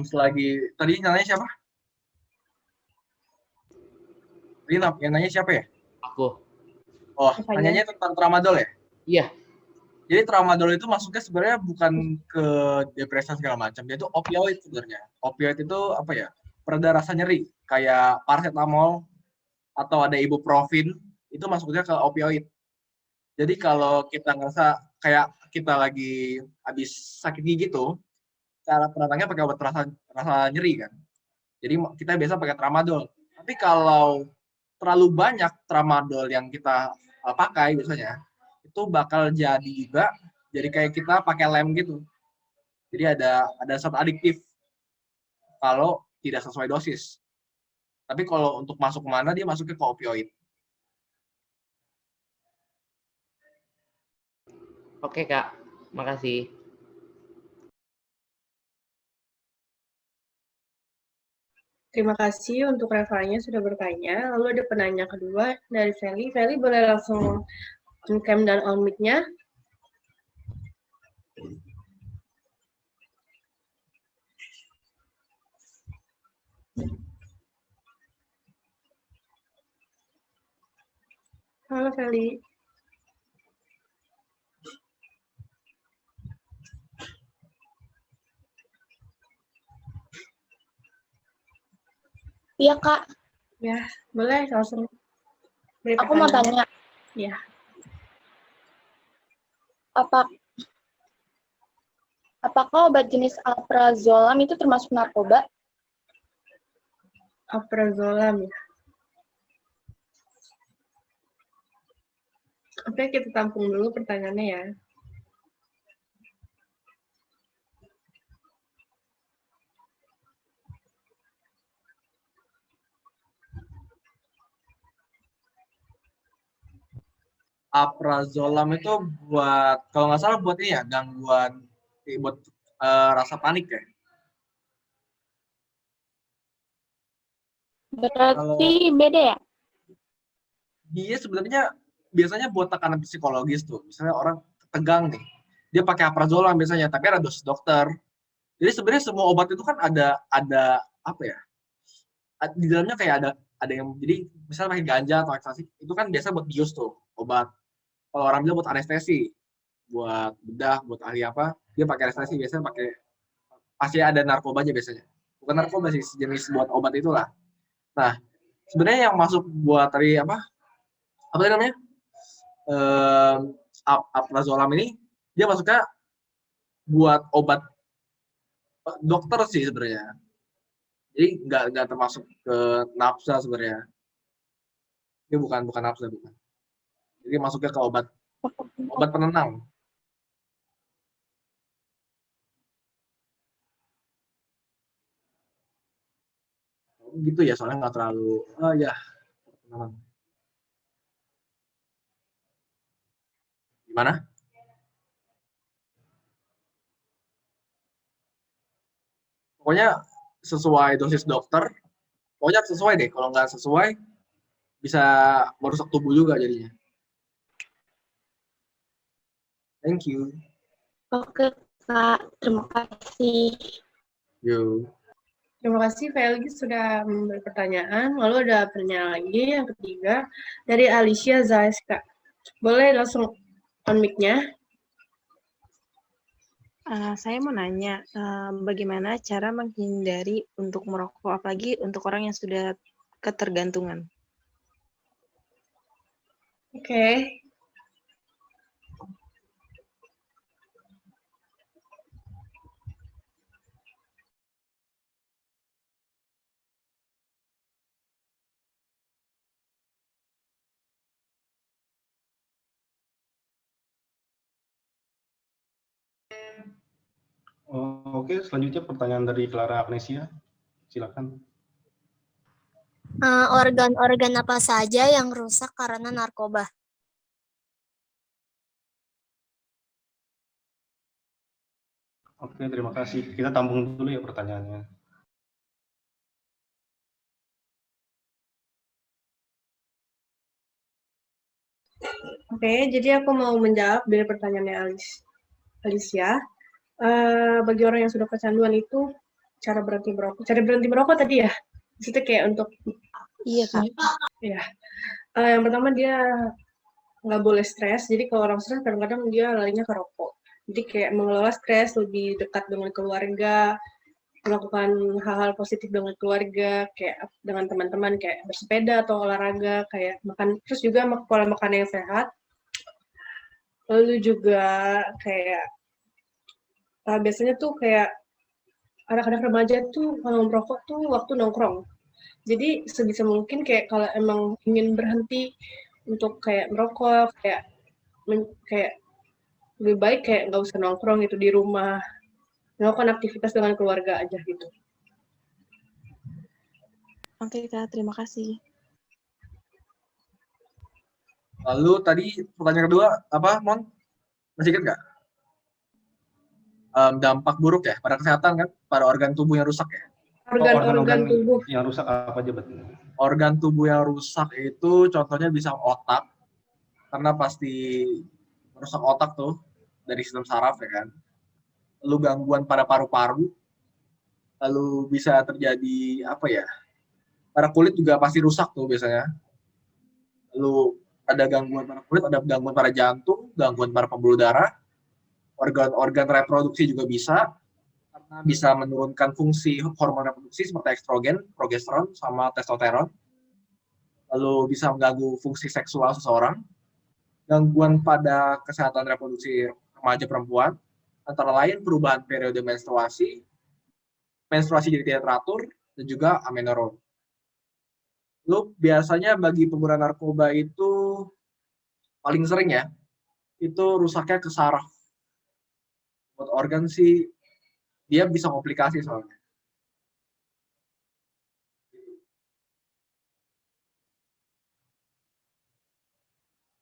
Selagi tadi nanya siapa? Tadi yang nanya siapa ya? Aku. Oh, Apanya? nanyanya tentang tramadol ya? Iya. Jadi tramadol itu masuknya sebenarnya bukan ke depresi segala macam, dia itu opioid sebenarnya. Opioid itu apa ya? Pereda rasa nyeri, kayak paracetamol atau ada ibuprofen, itu masuknya ke opioid. Jadi kalau kita ngerasa kayak kita lagi habis sakit gigi tuh, cara penatangnya pakai obat rasa nyeri kan. Jadi kita biasa pakai tramadol. Tapi kalau terlalu banyak tramadol yang kita pakai biasanya, itu bakal jadi juga jadi kayak kita pakai lem gitu. Jadi ada zat adiktif kalau tidak sesuai dosis. Tapi kalau untuk masuk kemana dia masuknya ke opioid. Oke, Kak. Makasih. Terima kasih untuk referennya sudah bertanya. Lalu ada penanya kedua dari Feli. Feli boleh langsung on-cam dan on-mic-nya. Halo Feli. Iya, Kak. Ya, boleh langsung beri Aku mau pertanyaan. tanya, Ya, apakah obat jenis alprazolam itu termasuk narkoba? alprazolam ya. Oke, kita tampung dulu pertanyaannya ya. Alprazolam itu buat kalau nggak salah buat ini ya gangguan buat rasa panik ya. Berarti beda ya? Dia sebenarnya biasanya buat tekanan psikologis tuh. Misalnya orang tegang nih, dia pakai alprazolam biasanya, tapi ada dosis dokter. Jadi sebenarnya semua obat itu kan ada apa ya? Di dalamnya kayak ada yang jadi misalnya pakai ganja atau ekstasi itu kan biasa buat bius tuh obat. Kalau orang bilang buat anestesi, buat bedah, buat ahli apa, dia pakai anestesi biasanya pakai pasti ada narkobanya biasanya. Bukan narkoba sih, sejenis buat obat itulah. Nah, sebenarnya yang masuk buat tadi apa namanya? Alprazolam ini dia masuknya buat obat dokter sih sebenarnya. Jadi nggak termasuk ke nafsa sebenarnya. Ini bukan nafsa bukan. Jadi masuknya ke obat penenang. Gitu ya, soalnya nggak terlalu ya penenang. Gimana? Pokoknya sesuai dosis dokter. Pokoknya sesuai deh. Kalau nggak sesuai bisa merusak tubuh juga jadinya. Thank you. Oke, Kak. Terima kasih. You. Terima kasih Felix sudah memberi pertanyaan. Lalu ada pertanyaan lagi yang ketiga dari Alicia Zaiska. Boleh langsung on mic-nya. Saya mau nanya, bagaimana cara menghindari untuk merokok, apalagi untuk orang yang sudah ketergantungan? Oke. Oke, selanjutnya pertanyaan dari Clara Agnesia. Silakan. Organ-organ apa saja yang rusak karena narkoba? Oke, terima kasih. Kita tampung dulu ya pertanyaannya. Oke, jadi aku mau menjawab dari pertanyaannya Alicia. Bagi orang yang sudah kecanduan itu cara berhenti merokok. Cara berhenti merokok tadi ya? Maksudnya kayak untuk Iya, Kak. ya. Yang pertama dia nggak boleh stres. Jadi kalau orang stres kadang-kadang dia larinya ke rokok. Jadi kayak mengelola stres lebih dekat dengan keluarga, melakukan hal-hal positif dengan keluarga, kayak dengan teman-teman, kayak bersepeda atau olahraga, kayak makan, terus juga pola makan yang sehat. Lalu juga kayak biasanya tuh kayak anak-anak remaja tuh kalau merokok tuh waktu nongkrong. Jadi sebisa mungkin kayak kalau emang ingin berhenti untuk kayak merokok, kayak lebih baik kayak nggak usah nongkrong gitu di rumah, melakukan aktivitas dengan keluarga aja gitu. Oke, Kak. Terima kasih. Lalu tadi pertanyaan kedua apa, Mon? Masih ingat nggak? Dampak buruk ya pada kesehatan kan, pada organ tubuh yang rusak ya. Organ-organ tubuh yang rusak apa aja, Bet? Organ tubuh yang rusak itu contohnya bisa otak, karena pasti merusak otak tuh dari sistem saraf ya kan. Lalu gangguan pada paru-paru, lalu bisa terjadi apa ya? Pada kulit juga pasti rusak tuh biasanya. Lalu ada gangguan pada kulit, ada gangguan pada jantung, gangguan pada pembuluh darah, organ-organ reproduksi juga bisa, karena bisa menurunkan fungsi hormon reproduksi seperti estrogen, progesteron, sama testosteron. Lalu bisa mengganggu fungsi seksual seseorang, gangguan pada kesehatan reproduksi remaja perempuan, antara lain perubahan periode menstruasi jadi tidak teratur, dan juga amenorrhea. Lalu biasanya bagi pengguna narkoba itu paling sering ya, itu rusaknya ke saraf. Buat organ sih, dia bisa komplikasi soalnya.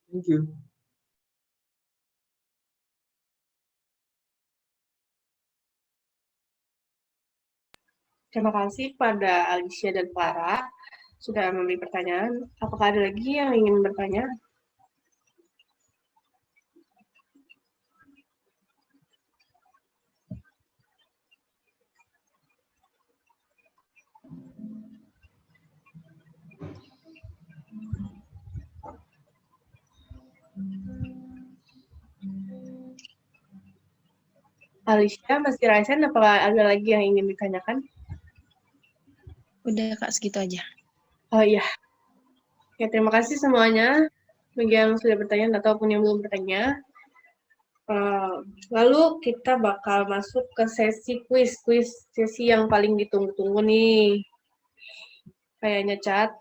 Thank you. Terima kasih pada Alicia dan Clara sudah memberi pertanyaan. Apakah ada lagi yang ingin bertanya? Alicia, masih Raisen, apakah ada lagi yang ingin ditanyakan? Udah, Kak, segitu aja. Oh iya. Oke, terima kasih semuanya bagi yang sudah bertanya ataupun yang belum bertanya. Lalu kita bakal masuk ke sesi kuis sesi yang paling ditunggu-tunggu nih. Kayaknya Chat.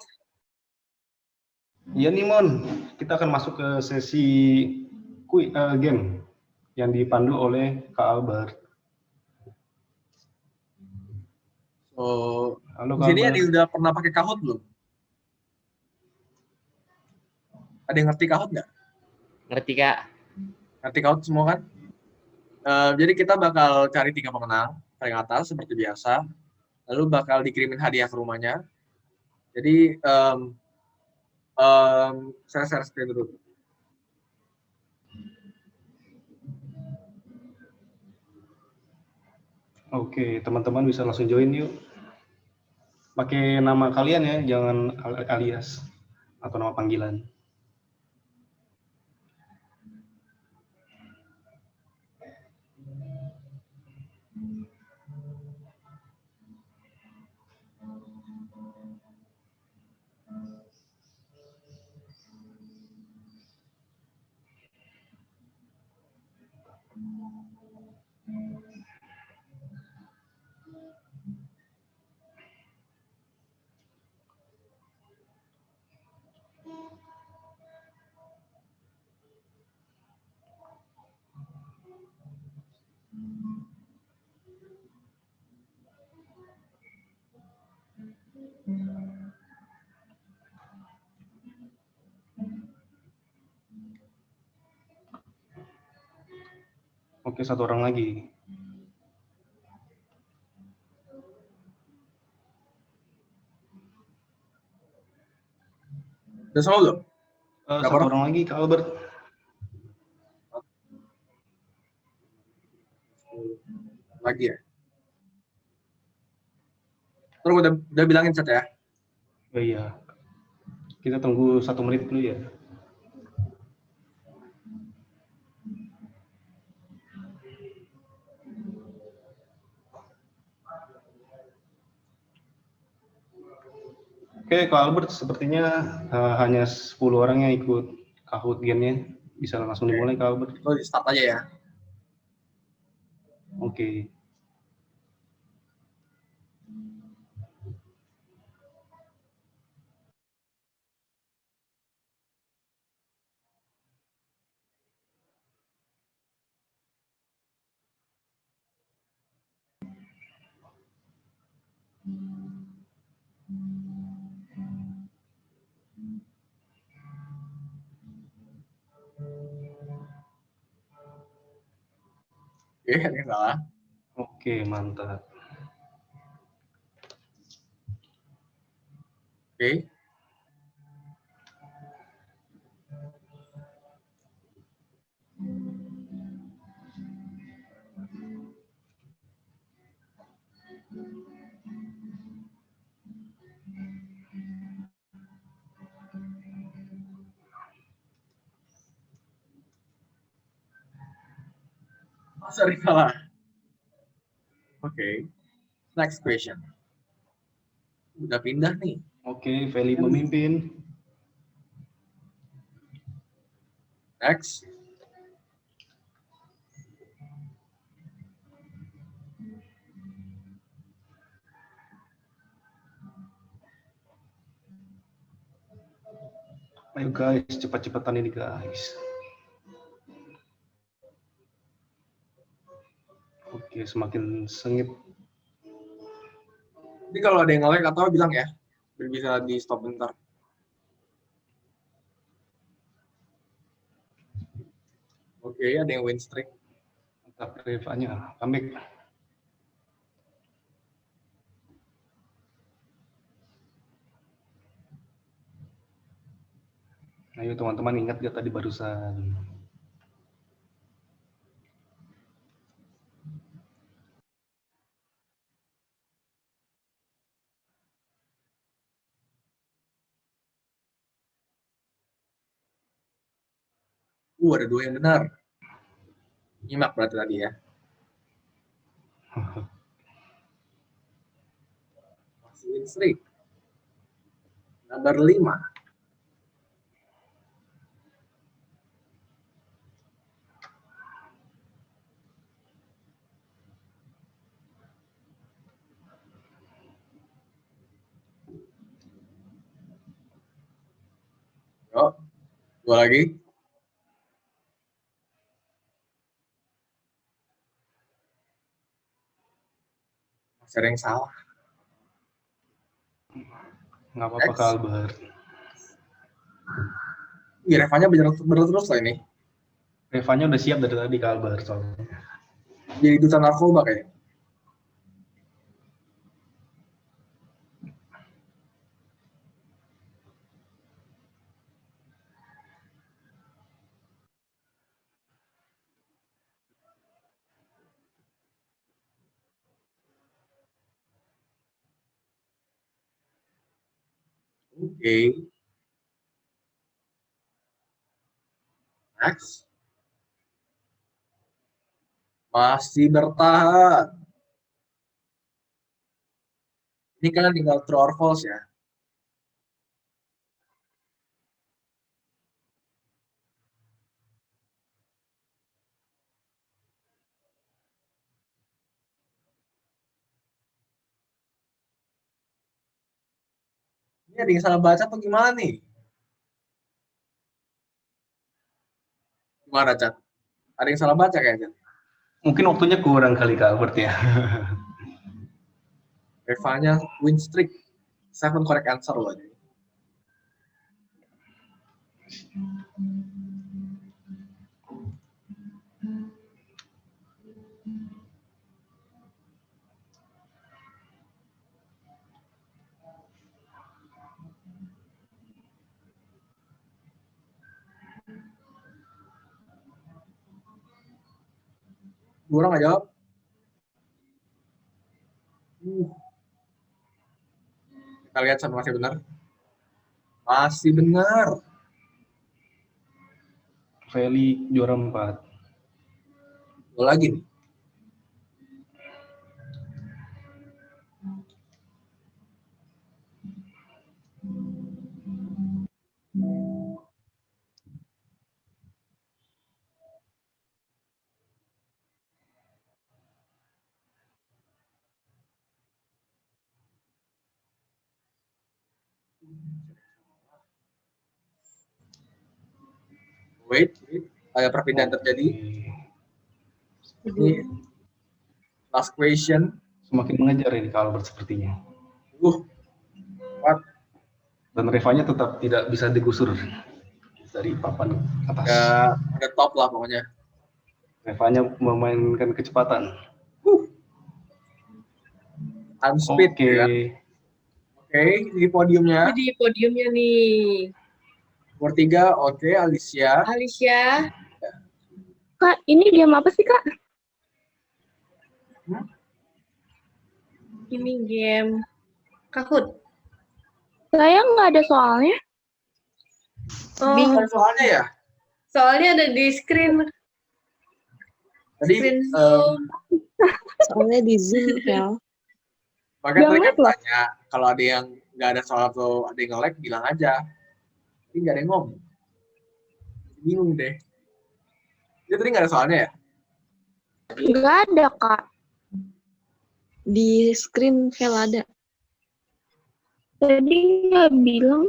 Iya nih Mon, kita akan masuk ke sesi game yang dipandu oleh Kak Albert. Halo, di sini ada yang udah pernah pakai Kahoot belum? Ada yang ngerti Kahoot nggak? Ngerti, Kak. Ngerti Kahoot semua kan? Jadi kita bakal cari 3 pemenang paling atas seperti biasa. Lalu bakal dikirimin hadiah ke rumahnya. Jadi saya share screen dulu. Oke, teman-teman bisa langsung join yuk. Pakai nama kalian ya, jangan alias atau nama panggilan. Oke, 1 orang lagi. Udah semua belum? 1 orang lagi, Kak Albert. Lagi ya? Terus udah bilangin chat ya. Oh iya. Kita tunggu 1 menit dulu ya. Oke, Kak Albert, sepertinya hanya 10 orang yang ikut Kahoot game-nya. Bisa langsung dimulai, Kak Albert. Itu di start aja ya. Oke. Oke, ada yang salah. Oke, mantap. Oke. Sorry, salah. Oke. Next question. Udah pindah nih. Oke, Feli memimpin. Next. Ayo guys, cepat-cepatan ini guys. Oke, semakin sengit. Jadi kalau ada yang nge-lag atau bilang ya, biar bisa di stop bentar. Oke, ada yang win streak. Mantap, Revanya comeback. Ayo teman-teman, ingat gak tadi barusan? Ada 2 yang benar. Nyimak berarti tadi ya. Masih win streak. Nomor 5. Yuk, 2 lagi. Masih ada yang salah. Nggak apa-apa, Kak Albert. Revanya bener terus lah ini. Revanya udah siap dari tadi, Kak Albert. Soalnya. Jadi duta narkoba kayaknya. Oke. Next. Masih bertahan. Ini kalian tinggal true or false ya. Ini ada yang salah baca atau gimana nih? Gimana, Cat? Ada yang salah baca kayaknya. Mungkin waktunya kurang kali, Kak Albert ya. Revanya win streak. 7 correct answer loh. Dua orang nggak jawab. Kita lihat sama masih benar. Masih benar. Feli juara 4. Dua lagi nih. Wait, ada perpindahan terjadi. Ini last question. Semakin mengejar ini Kak Albert sepertinya. What? Dan Revanya tetap tidak bisa digusur dari papan atas. Ada top lah pokoknya. Revanya memainkan kecepatan. Unspeed. Oke. Ya. Oke, di podiumnya. Jadi podiumnya nih. Nomor 3, oke, Alicia. Alicia. Kak, ini game apa sih, Kak? Ini game Kahoot. Saya nggak ada soalnya. Oh, Bingung soalnya ya? soalnya ada di screen. Tadi Screen Zoom. Soalnya di Zoom, Vel. makanya tadi kan Jangan lah. tanya, kalau ada yang nggak ada soal atau ada yang nge-lag, bilang aja. Ini nggak ada yang ngomong. Bingung deh. Dia tadi nggak ada soalnya ya? Nggak ada, Kak. Di screen Vel ada. Tadi nggak bilang.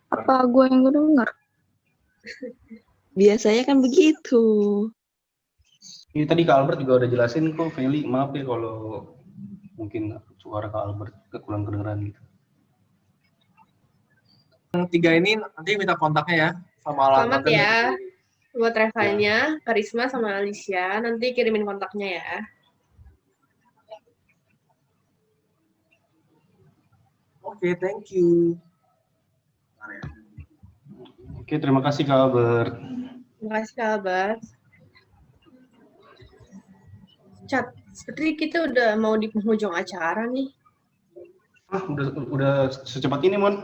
Apa gue yang dengar? Biasanya kan begitu. Ini tadi Kak Albert juga udah jelasin kok, Feli. Maaf ya kalau mungkin suara Kak Albert kurang kedengeran gitu. Yang 3 ini nanti minta kontaknya ya sama Selamat alamatnya. ya. Buat Revanya, Karisma sama Alicia. Nanti kirimin kontaknya ya. Oke, thank you. Oke, terima kasih Kak Albert. Terima kasih, Kak Albert. Chat, seperti kita udah mau di penghujung acara nih. Udah secepat ini, Mon.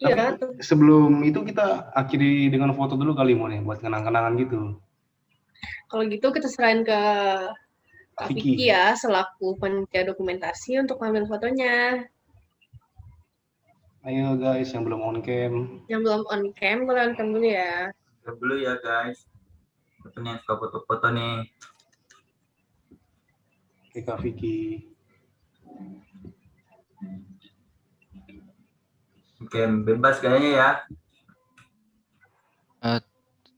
Iya. Tapi sebelum itu kita akhiri dengan foto dulu kali, Mon, ya, buat kenang-kenangan gitu. Kalau gitu kita serahin ke Kak Vicky. Vicky ya, selaku panitia dokumentasi untuk ngambil fotonya. Ayo guys, yang belum on cam. Yang belum on cam, boleh on cam dulu ya. Dulu ya guys. Fotonya suka foto-foto nih. Oke, Kak Vicky. Oke, bebas kayaknya ya.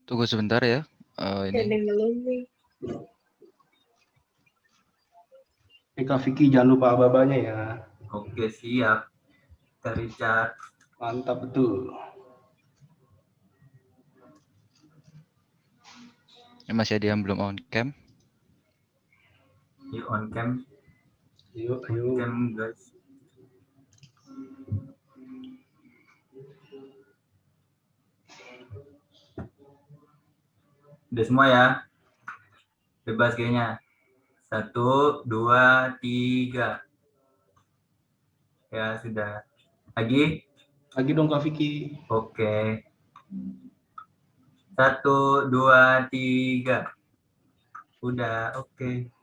Tunggu sebentar ya. Ada Ini. yang belum nih. Oke, Kak Vicky, jangan lupa aba-abanya ya. Oke, siap. Kita Richard. Mantap betul. Masih ada yang belum on cam. Yuk on cam. Yuk, On cam guys. Udah semua ya. Bebas kayaknya. 1, 2, 3. Ya sudah. Lagi? Lagi dong Kak Vicky. Oke. 1, 2, 3. Udah, oke.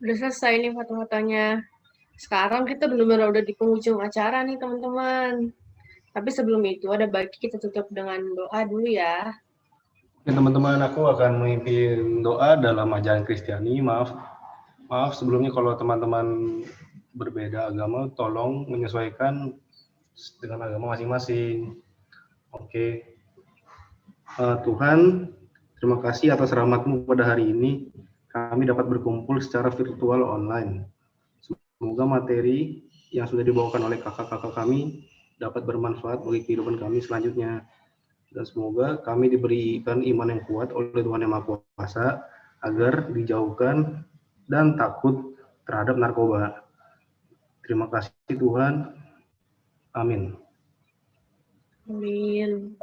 Udah selesai nih foto-fotonya. Sekarang kita benar-benar udah di penghujung acara nih teman-teman. Tapi sebelum itu ada baiknya kita tutup dengan doa dulu ya. Oke teman-teman, aku akan memimpin doa dalam ajaran Kristiani. Maaf sebelumnya kalau teman-teman berbeda agama, tolong menyesuaikan dengan agama masing-masing. Oke. Tuhan, terima kasih atas rahmat-Mu pada hari ini. Kami dapat berkumpul secara virtual online. Semoga materi yang sudah dibawakan oleh kakak-kakak kami dapat bermanfaat bagi kehidupan kami selanjutnya. Dan semoga kami diberikan iman yang kuat oleh Tuhan Yang Maha Kuasa agar dijauhkan dan takut terhadap narkoba. Terima kasih Tuhan. Amin. Amin.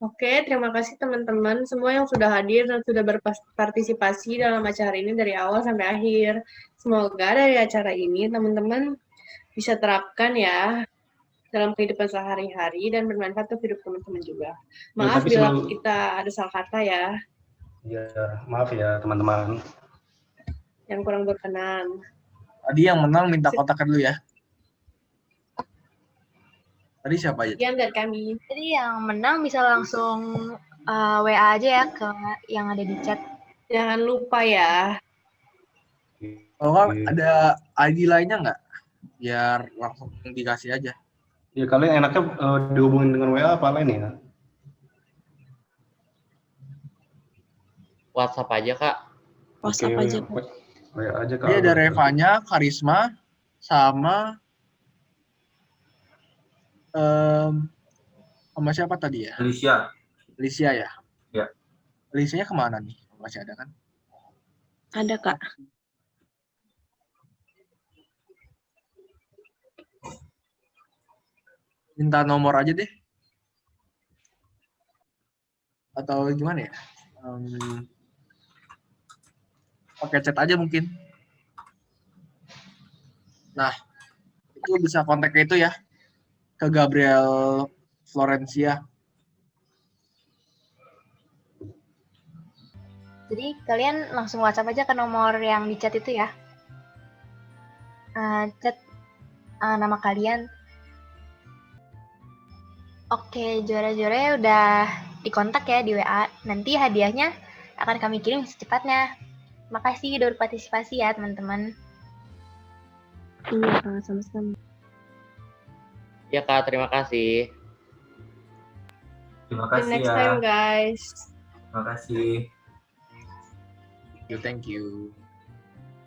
Oke, terima kasih teman-teman semua yang sudah hadir dan sudah berpartisipasi dalam acara ini dari awal sampai akhir. Semoga dari acara ini teman-teman bisa terapkan ya dalam kehidupan sehari-hari dan bermanfaat untuk hidup teman-teman juga. Maaf tapi bila kita ada salah kata ya, Ya, maaf ya teman-teman. yang kurang berkenan. Tadi yang menang minta kontaknya dulu ya. Tadi siapa aja? Sekian dari kami. Jadi yang menang bisa langsung WA aja ya ke yang ada di chat. Jangan lupa ya. Kalau nggak ada ID lainnya nggak? Biar langsung dikasih aja. Ya kalian enaknya dihubungin dengan WA apa lain ya? WhatsApp aja, Kak. WhatsApp aja, Kak. WA aja Kak. Dia ada Revanya, Karisma, sama sama siapa tadi ya? Alicia. Alicia ya? Ya. Alicianya kemana nih? Masih ada kan? Ada, Kak. Minta nomor aja deh. Atau gimana ya? Pakai chat aja mungkin. Nah, itu bisa kontak itu ya. Ke Gabriel Florencia. Jadi kalian langsung WhatsApp aja ke nomor yang di chat itu ya. Chat nama kalian. Oke, juara-juaranya udah dikontak ya di WA. Nanti hadiahnya akan kami kirim secepatnya. Makasih udah berpartisipasi ya teman-teman. Iya, Kak, sama-sama. Ya, Kak, terima kasih. Terima See you kasih next ya. time guys. Terima kasih. Thank you.